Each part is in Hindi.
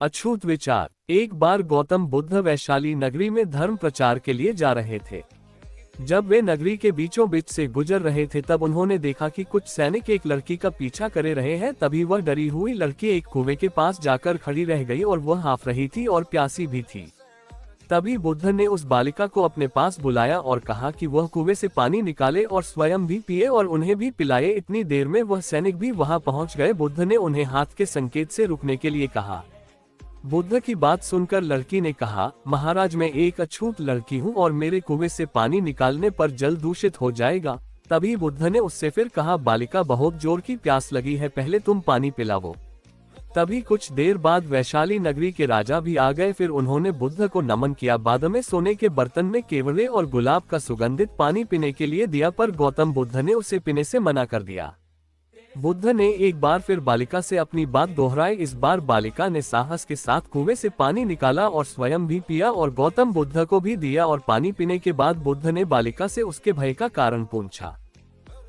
अछूत विचार। एक बार गौतम बुद्ध वैशाली नगरी में धर्म प्रचार के लिए जा रहे थे। जब वे नगरी के बीचों बीच से गुजर रहे थे तब उन्होंने देखा कि कुछ सैनिक एक लड़की का पीछा करे रहे हैं। तभी वह डरी हुई लड़की एक कुएं के पास जाकर खड़ी रह गई और वह हांफ रही थी और प्यासी भी थी। तभी बुद्ध ने उस बालिका को अपने पास बुलाया और कहा कि वह कुएं से पानी निकाले और स्वयं भी पिए और उन्हें भी पिलाए। इतनी देर में वह सैनिक भी वहां पहुंच गए। बुद्ध ने उन्हें हाथ के संकेत से रुकने के लिए कहा। बुद्ध की बात सुनकर लड़की ने कहा, महाराज मैं एक अछूत लड़की हूँ और मेरे कुएं से पानी निकालने पर जल दूषित हो जाएगा। तभी बुद्ध ने उससे फिर कहा, बालिका बहुत जोर की प्यास लगी है, पहले तुम पानी पिलाओ। तभी कुछ देर बाद वैशाली नगरी के राजा भी आ गए। फिर उन्होंने बुद्ध को नमन किया। बाद में सोने के बर्तन में केवड़े और गुलाब का सुगंधित पानी पीने के लिए दिया, पर गौतम बुद्ध ने उसे पीने से मना कर दिया। बुद्ध ने एक बार फिर बालिका से अपनी बात दोहराई। इस बार बालिका ने साहस के साथ कुएं से पानी निकाला और स्वयं भी पिया और गौतम बुद्ध को भी दिया। और पानी पीने के बाद बुद्ध ने बालिका से उसके भय का कारण पूछा।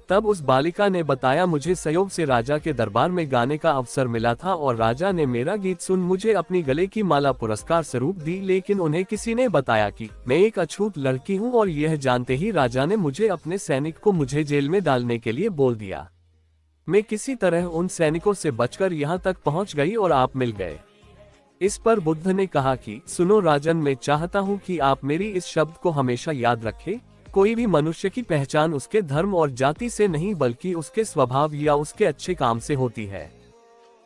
तब उस बालिका ने बताया, मुझे संयोग से राजा के दरबार में गाने का अवसर मिला था और राजा ने मेरा गीत सुन मुझे अपनी गले की माला पुरस्कार स्वरूप दी। लेकिन उन्हें किसी ने बताया कि मैं एक अछूत लड़की हूँ और यह जानते ही राजा ने मुझे अपने सैनिक को मुझे जेल में डालने के लिए बोल दिया। मैं किसी तरह उन सैनिकों से बचकर यहाँ तक पहुँच गई और आप मिल गए। इस पर बुद्ध ने कहा कि सुनो राजन, मैं चाहता हूँ कि आप मेरी इस शब्द को हमेशा याद रखें। कोई भी मनुष्य की पहचान उसके धर्म और जाति से नहीं बल्कि उसके स्वभाव या उसके अच्छे काम से होती है।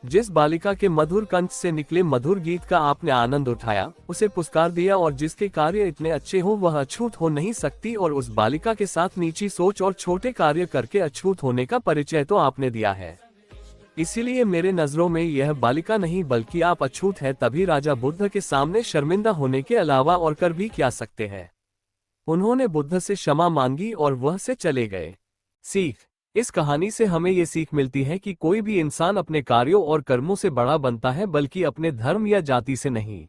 जिस बालिका के मधुर कंठ से निकले मधुर गीत का आपने आनंद उठाया, उसे पुरस्कार दिया और जिसके कार्य इतने अच्छे हो वह अछूत हो नहीं सकती। और उस बालिका के साथ नीची सोच और छोटे कार्य करके अछूत होने का परिचय तो आपने दिया है। इसीलिए मेरे नजरों में यह बालिका नहीं बल्कि आप अछूत है। तभी राजा बुद्ध के सामने शर्मिंदा होने के अलावा और कर भी क्या सकते हैं। उन्होंने बुद्ध से क्षमा मांगी और वह से चले गए। सीख। इस कहानी से हमें ये सीख मिलती है कि कोई भी इंसान अपने कार्यों और कर्मों से बड़ा बनता है बल्कि अपने धर्म या जाति से नहीं।